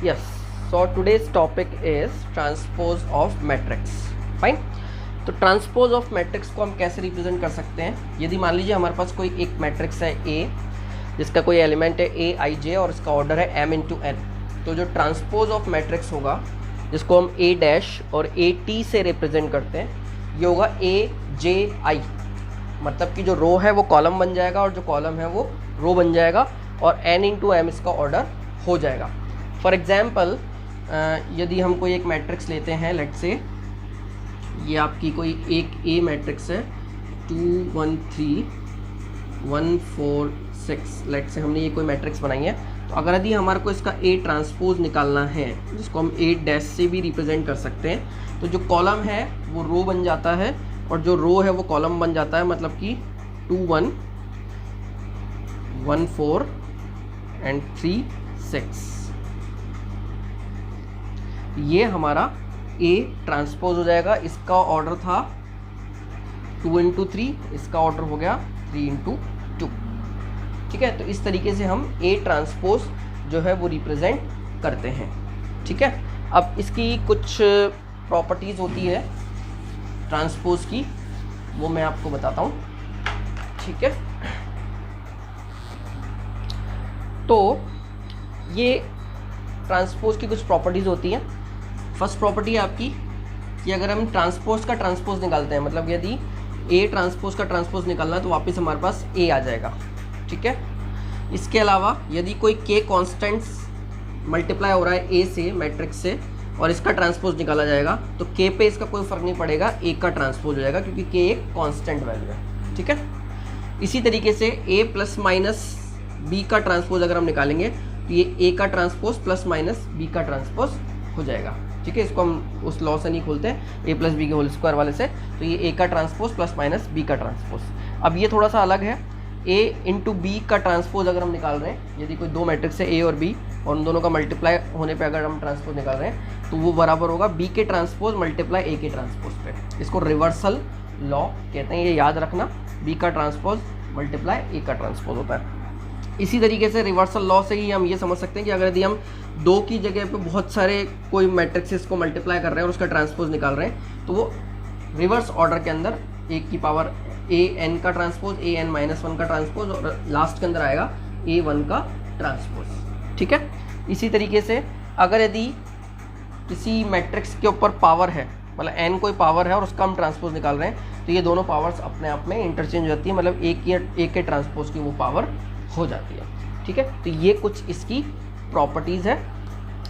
Yes, so today's topic is transpose of matrix. Fine. तो transpose of matrix को हम कैसे रिप्रेजेंट कर सकते हैं? यदि मान लीजिए हमारे पास कोई एक मैट्रिक्स है ए, जिसका कोई एलिमेंट है ए आई जे और इसका ऑर्डर है एम इंटू एन, तो जो ट्रांसपोज ऑफ मैट्रिक्स होगा, जिसको हम ए डैश और ए टी से रिप्रेजेंट करते हैं, ये होगा ए जे आई। मतलब कि जो रो है वो कॉलम बन जाएगा और जो कॉलम है वो रो बन जाएगा और एन इंटू एम इसका ऑर्डर हो जाएगा। फॉर एग्जाम्पल, यदि हम कोई एक मैट्रिक्स लेते हैं, लेट से ये आपकी कोई एक ए मैट्रिक्स है 2 1 3 1 4 6, लेट से हमने ये कोई मैट्रिक्स बनाई है, तो अगर यदि हमारे को इसका ए ट्रांसपोज निकालना है, जिसको हम ए डैश से भी रिप्रेजेंट कर सकते हैं, तो जो कॉलम है वो रो बन जाता है और जो रो है वो कॉलम बन जाता है। मतलब कि 2 1 1 4 एंड 3 6, ये हमारा ए ट्रांसपोज हो जाएगा। इसका ऑर्डर था 2 इंटू 3, इसका ऑर्डर हो गया 3 इंटू 2। ठीक है, तो इस तरीके से हम ए ट्रांसपोज जो है वो रिप्रेजेंट करते हैं। ठीक है, अब इसकी कुछ प्रॉपर्टीज़ होती है ट्रांसपोज की, वो मैं आपको बताता हूँ। ठीक है, तो ये ट्रांसपोज की कुछ प्रॉपर्टीज़ होती हैं। फर्स्ट प्रॉपर्टी है आपकी कि अगर हम ट्रांसपोज का ट्रांसपोज निकालते हैं, मतलब यदि ए ट्रांसपोज का ट्रांसपोज निकालना है तो वापस हमारे पास ए आ जाएगा। ठीक है, इसके अलावा यदि कोई के कॉन्स्टेंट्स मल्टीप्लाई हो रहा है ए से, मैट्रिक्स से, और इसका ट्रांसपोज निकाला जाएगा तो के पे इसका कोई फ़र्क नहीं पड़ेगा, ए का ट्रांसपोज हो जाएगा क्योंकि के एक कॉन्स्टेंट वैल्यू है। ठीक है, इसी तरीके से ए प्लस माइनस बी का ट्रांसपोज अगर हम निकालेंगे तो ये ए का ट्रांसपोज प्लस माइनस बी का ट्रांसपोज हो जाएगा। ठीक है, इसको हम उस लॉ से नहीं खोलते हैं, ए प्लस बी के होल स्क्वायर वाले से, तो ये ए का ट्रांसपोज प्लस माइनस बी का ट्रांसपोज। अब ये थोड़ा सा अलग है, ए इंटू बी का ट्रांसपोज अगर हम निकाल रहे हैं, यदि कोई दो मैट्रिक्स है ए और बी और उन दोनों का मल्टीप्लाई होने पे अगर हम ट्रांसपोज निकाल रहे हैं तो वो बराबर होगा बी के ट्रांसपोज मल्टीप्लाई ए के ट्रांसपोज पे। इसको रिवर्सल लॉ कहते हैं, ये याद रखना, बी का ट्रांसपोज मल्टीप्लाई ए का ट्रांसपोज होता है। इसी तरीके से रिवर्सल लॉ से ही हम ये समझ सकते हैं कि अगर यदि हम दो की जगह पे बहुत सारे कोई मैट्रिक्सेस को मल्टीप्लाई कर रहे हैं और उसका ट्रांसपोज निकाल रहे हैं, तो वो रिवर्स ऑर्डर के अंदर एक की पावर ए एन का ट्रांसपोज, ए एन माइनस 1 का ट्रांसपोज और लास्ट के अंदर आएगा ए 1 का ट्रांसपोज। ठीक है, इसी तरीके से अगर यदि किसी मैट्रिक्स के ऊपर पावर है, मतलब एन कोई पावर है और उसका हम ट्रांसपोज निकाल रहे हैं, तो ये दोनों पावर्स अपने आप में इंटरचेंज हो जाती है, मतलब एक के ट्रांसपोज की वो पावर हो जाती है। ठीक है, तो ये कुछ इसकी प्रॉपर्टीज़ है।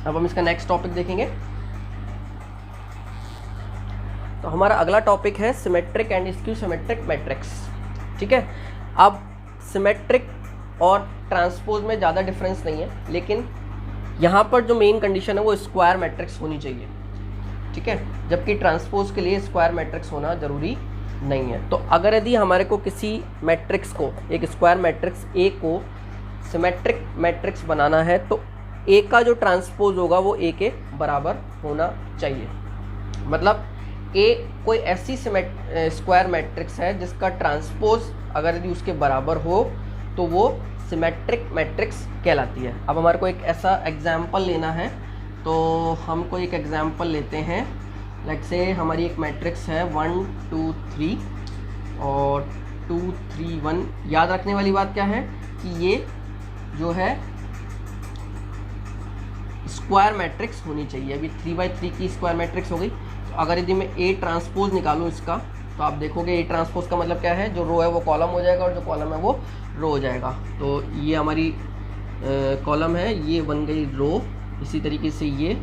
अब हम इसका नेक्स्ट टॉपिक देखेंगे। तो हमारा अगला टॉपिक है symmetric and skew symmetric matrix. ठीक है, अब सिमेट्रिक और ट्रांसपोज में ज़्यादा डिफरेंस नहीं है, लेकिन यहाँ पर जो मेन कंडीशन है वो स्क्वायर मैट्रिक्स होनी चाहिए। ठीक है, जबकि ट्रांसपोज के लिए स्क्वायर मैट्रिक्स होना ज़रूरी नहीं है। तो अगर यदि हमारे को किसी मैट्रिक्स को, एक स्क्वायर मैट्रिक्स ए को सिमेट्रिक मैट्रिक्स बनाना है, तो ए का जो ट्रांसपोज होगा वो ए के बराबर होना चाहिए। मतलब ए कोई ऐसी स्क्वायर मैट्रिक्स है जिसका ट्रांसपोज अगर यदि उसके बराबर हो तो वो सिमेट्रिक मैट्रिक्स कहलाती है। अब हमारे को एक ऐसा एग्जाम्पल लेना है, तो हम कोई एक एग्जाम्पल लेते हैं। लाइक से हमारी एक मैट्रिक्स है 1 2 3 और 2 3 1। याद रखने वाली बात क्या है कि ये जो है स्क्वायर मैट्रिक्स होनी चाहिए। अभी 3/3 की स्क्वायर मैट्रिक्स हो गई, तो अगर यदि मैं ए ट्रांसपोज निकालूँ इसका, तो आप देखोगे ए ट्रांसपोज का मतलब क्या है, जो रो है वो कॉलम हो जाएगा और जो कॉलम है वो रो हो जाएगा। तो ये हमारी कॉलम है, ये बन गई रो। इसी तरीके से ये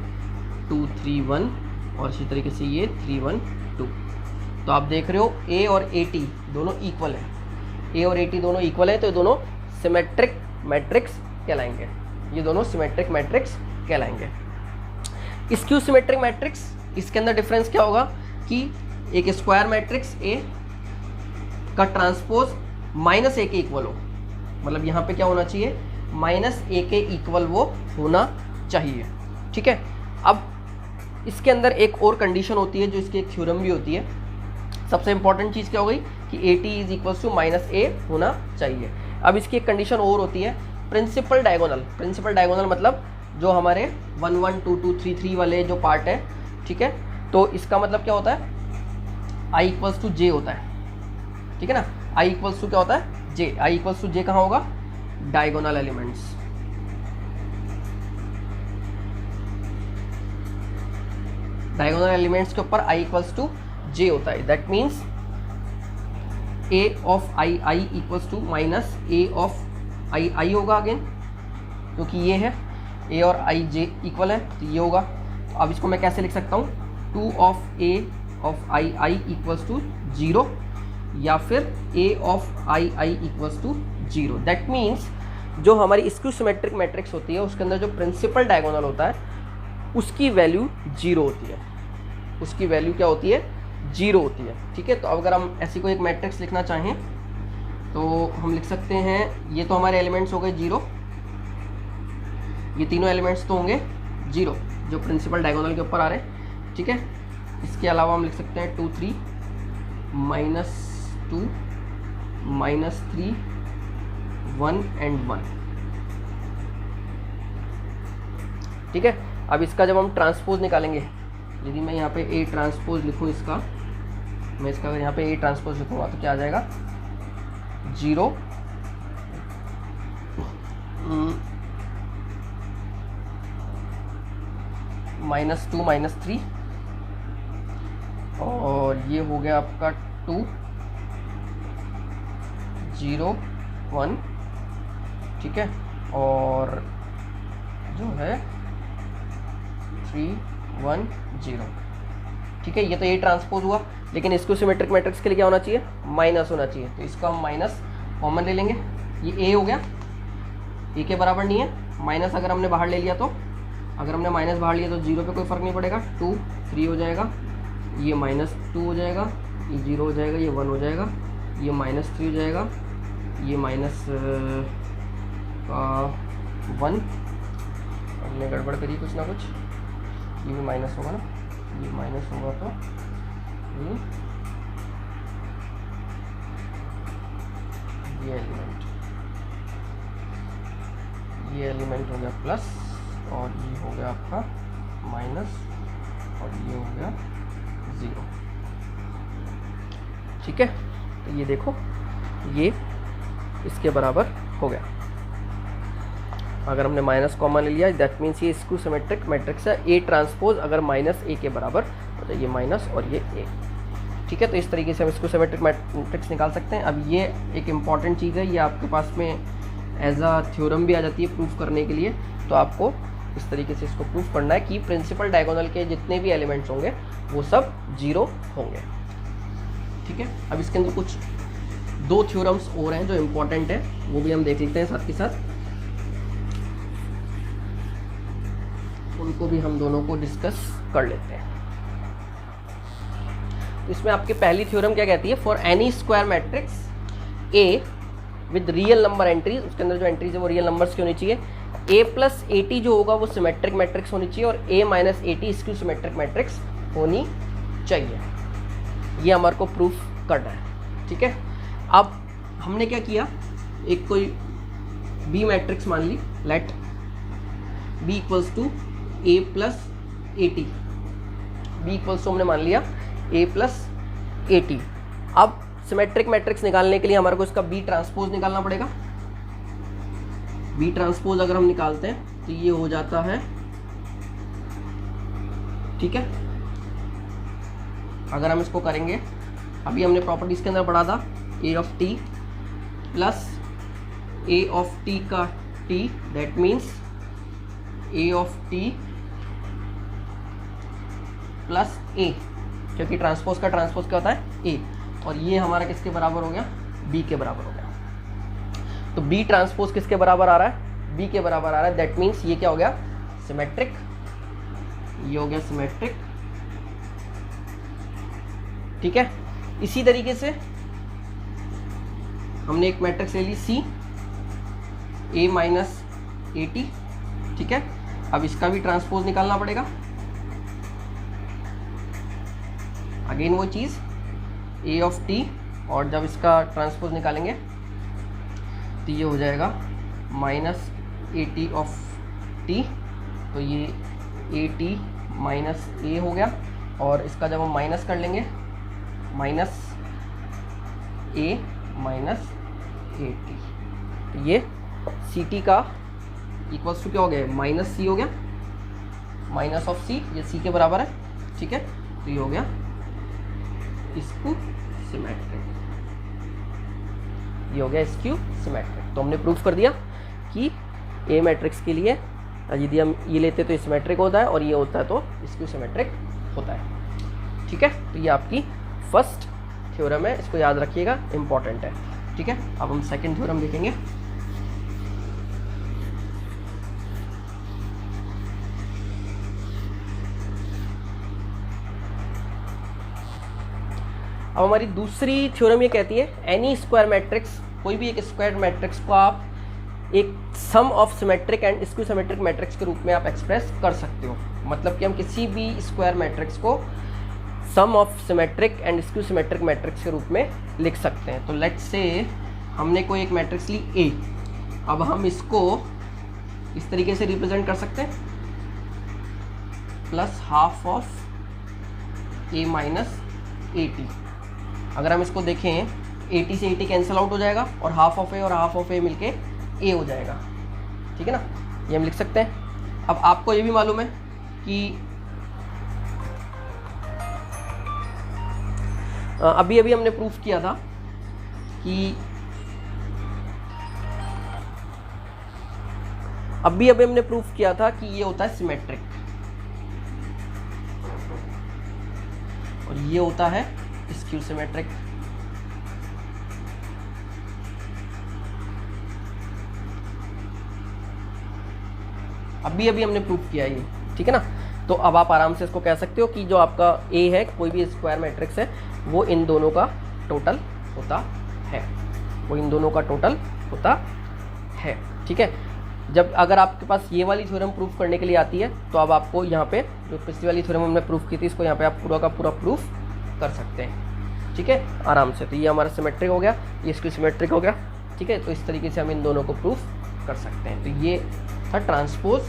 2 3 1 और इसी तरीके से ये 3 1 2। तो आप देख रहे हो ए और ए टी दोनों इक्वल है, ए और ए टी दोनों इक्वल है, तो ये दोनों सिमेट्रिक मैट्रिक्स कहलाएंगे। ये दोनों सिमेट्रिक मैट्रिक्स कहलाएंगे। स्क्यू सिमेट्रिक मैट्रिक्स, इसके अंदर डिफरेंस क्या होगा कि एक स्क्वायर मैट्रिक्स ए का ट्रांसपोज माइनस ए के इक्वल हो, मतलब यहाँ पे क्या होना चाहिए, माइनस ए के इक्वल वो होना चाहिए। ठीक है, अब इसके अंदर एक और कंडीशन होती है जो इसकी एक थ्योरम भी होती है। सबसे इंपॉर्टेंट चीज़ क्या हो गई कि A T is equals to minus A होना चाहिए। अब इसकी एक कंडीशन और होती है, प्रिंसिपल डायगोनल। प्रिंसिपल डायगोनल मतलब जो हमारे 1 1 2 2 3 3 वाले जो पार्ट है, ठीक है। तो इसका मतलब क्या होता है, i इक्वल्स टू जे होता है, ठीक है ना। i इक्वल्स टू क्या होता है, जे। i इक्वल्स टू जे कहाँ होगा, डायगोनल एलिमेंट्स। डायगोनल एलिमेंट्स के ऊपर i इक्वल्स टू जे होता है। That means a of i equals to minus a of i होगा अगेन, क्योंकि ये है a और i j इक्वल है, तो ये होगा। तो अब इसको मैं कैसे लिख सकता हूँ, 2 of a of i equals to 0, या फिर a of i equals to 0। That means जो हमारी स्क्यू सिमेट्रिक मैट्रिक्स होती है उसके अंदर जो प्रिंसिपल डायगोनल होता है उसकी वैल्यू 0 होती है, उसकी वैल्यू क्या होती है, 0 होती है, ठीक है। तो अगर हम ऐसी कोई एक मैट्रिक्स लिखना चाहें तो हम लिख सकते हैं, ये तो हमारे एलिमेंट्स हो गए 0, ये तीनों एलिमेंट्स तो होंगे 0 जो प्रिंसिपल डायगोनल के ऊपर आ रहे हैं, ठीक है। इसके अलावा हम लिख सकते हैं 2 3 -2 -3 1 and 1, ठीक है। अब इसका जब हम ट्रांसपोज निकालेंगे, यदि मैं यहाँ पे A ट्रांसपोज लिखूँ इसका, मैं इसका अगर यहाँ पे A ट्रांसपोज लिखूँगा तो क्या आ जाएगा, 0 -2 -3, और ये हो गया आपका 2 0 1, ठीक है, और जो है 3 1 0, ठीक है। ये तो A ट्रांसपोज हुआ, लेकिन इसको सिमेट्रिक मैट्रिक्स के लिए क्या होना चाहिए, माइनस होना चाहिए, तो इसको हम माइनस कॉमन ले लेंगे। ये A हो गया, A के बराबर नहीं है, माइनस अगर हमने बाहर ले लिया तो, अगर हमने माइनस बाहर लिया तो 0 पे कोई फ़र्क नहीं पड़ेगा, 2 3 हो जाएगा, ये -2 हो जाएगा, ये 0 हो जाएगा, ये 1 हो जाएगा, ये -3 हो जाएगा, ये -1, हमने गड़बड़ करी कुछ ना कुछ, ये भी माइनस होगा ना, ये माइनस होगा तो ये एलिमेंट हो गया प्लस, और ये हो गया आपका माइनस, और ये हो गया 0, ठीक है। तो ये देखो, ये इसके बराबर हो गया। अगर हमने माइनस कॉमन ले लिया, दैट मीन्स ये स्क्यू सिमेट्रिक मैट्रिक्स है। A ट्रांसपोज अगर -A के बराबर हो तो ये माइनस और ये A, ठीक है। तो इस तरीके से हम स्क्यू सिमेट्रिक मैट्रिक्स निकाल सकते हैं। अब ये एक इम्पॉर्टेंट चीज़ है, ये आपके पास में एज अ थ्योरम भी आ जाती है प्रूफ करने के लिए। तो आपको इस तरीके से इसको प्रूफ करना है कि प्रिंसिपल डायगोनल के जितने भी एलिमेंट्स होंगे वो सब 0 होंगे, ठीक है। अब इसके अंदर कुछ 2 थ्योरम्स और हैं जो इम्पॉर्टेंट है, वो भी हम देख लेते हैं साथ के साथ, उनको भी हम दोनों को डिस्कस कर लेते हैं। तो इसमें आपकी पहली थ्योरम क्या कहती है, for N E square matrix A with real number entries, उसके अंदर जो एंट्रीज है वो रियल नंबर्स की होनी चाहिए। A + AT जो होगा वो सिमेट्रिक मैट्रिक्स होनी चाहिए, और A - AT skew symmetric matrix होनी चाहिए। ये हमारे को प्रूफ करना है, ठीक है। अब हमने क्या किया, एक कोई B मैट्रिक्स मान ली, let B equals to A + AT, B equals to हमने मान लिया A + AT। अब सिमेट्रिक मैट्रिक्स निकालने के लिए हमारे को इसका B ट्रांसपोज निकालना पड़ेगा। B ट्रांसपोज अगर हम निकालते हैं तो ये हो जाता है, ठीक है। अगर हम इसको करेंगे, अभी हमने प्रॉपर्टीज के अंदर पढ़ा था A of t plus A of t का t, that means A of t plus A, क्योंकि ट्रांसपोज का ट्रांसपोज क्या होता है A, और ये हमारा किसके बराबर हो गया, B के बराबर हो गया। तो B ट्रांसपोज किसके बराबर आ रहा है, B के बराबर आ रहा है, दैट मीन्स ये क्या हो गया, सिमेट्रिक, ये हो गया सिमेट्रिक, ठीक है। इसी तरीके से हमने एक मैट्रिक्स ले ली C A - AT, ठीक है। अब इसका भी ट्रांसपोज निकालना पड़ेगा, अगेन वो चीज़ A ऑफ t, और जब इसका ट्रांसपोज निकालेंगे तो ये हो जाएगा -AT ऑफ t तो ये ए टी माइनस ए हो गया, और इसका जब हम माइनस कर लेंगे minus A minus A T, तो ये सी टी का इक्वल्स टू क्या हो गया, माइनस सी हो गया, माइनस ऑफ सी, ये सी के बराबर है, ठीक है। तो ये हो गया स्क्यू सिमेट्रिक, ये हो गया स्क्यू सिमेट्रिक। तो हमने प्रूफ कर दिया कि ए मैट्रिक्स के लिए यदि हम ये लेते तो सिमेट्रिक होता है, और ये होता है तो स्क्यू सिमेट्रिक होता है, ठीक है। तो ये आपकी फर्स्ट थ्योरम है, इसको याद रखिएगा, इंपॉर्टेंट है, ठीक है। अब हम सेकंड थ्योरम देखेंगे। अब हमारी दूसरी थ्योरम ये कहती है एनी स्क्वायर मैट्रिक्स, कोई भी एक स्क्वायर मैट्रिक्स को आप एक sum of symmetric and skew symmetric matrix के रूप में आप एक्सप्रेस कर सकते हो। मतलब कि हम किसी भी स्क्वायर मैट्रिक्स को sum of symmetric and skew symmetric matrix के रूप में लिख सकते हैं। तो लेट्स से हमने कोई एक मैट्रिक्स ली ए, अब हम इसको इस तरीके से रिप्रेजेंट कर सकते हैं, plus half of A minus A T. अगर हम इसको देखें ए टी से ए टी कैंसिल आउट हो जाएगा, और हाफ ऑफ ए और हाफ ऑफ ए मिलके ए हो जाएगा, ठीक है ना, ये हम लिख सकते हैं। अब आपको ये भी मालूम है कि अभी अभी हमने प्रूफ किया था कि हमने प्रूफ किया था कि ये होता है सिमेट्रिक और ये होता है स्क्यू सिमेट्रिक। अभी हमने प्रूफ किया ये, ठीक है ना। तो अब आप आराम से इसको कह सकते हो कि जो आपका ए है, कोई भी स्क्वायर मैट्रिक्स है, वो इन दोनों का टोटल होता है, वो इन दोनों का टोटल होता है, ठीक है। जब अगर आपके पास ये वाली थ्योरम प्रूफ करने के लिए आती है, तो अब आपको यहाँ पे जो पिछली वाली थ्योरम हमने प्रूफ की थी, इसको यहाँ पे आप पूरा का पूरा प्रूफ कर सकते हैं, ठीक है, आराम से। तो ये हमारा सिमेट्रिक हो गया, ये इसकी सिमेट्रिक हो गया, ठीक है। तो इस तरीके से हम इन दोनों को प्रूफ कर सकते हैं। तो ये था ट्रांसपोज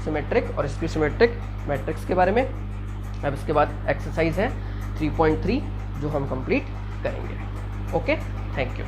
सिमेट्रिक और स्क्यू सिमेट्रिक मैट्रिक्स के बारे में। अब इसके बाद एक्सरसाइज है 3.3 जो हम कंप्लीट करेंगे। Okay, thank you.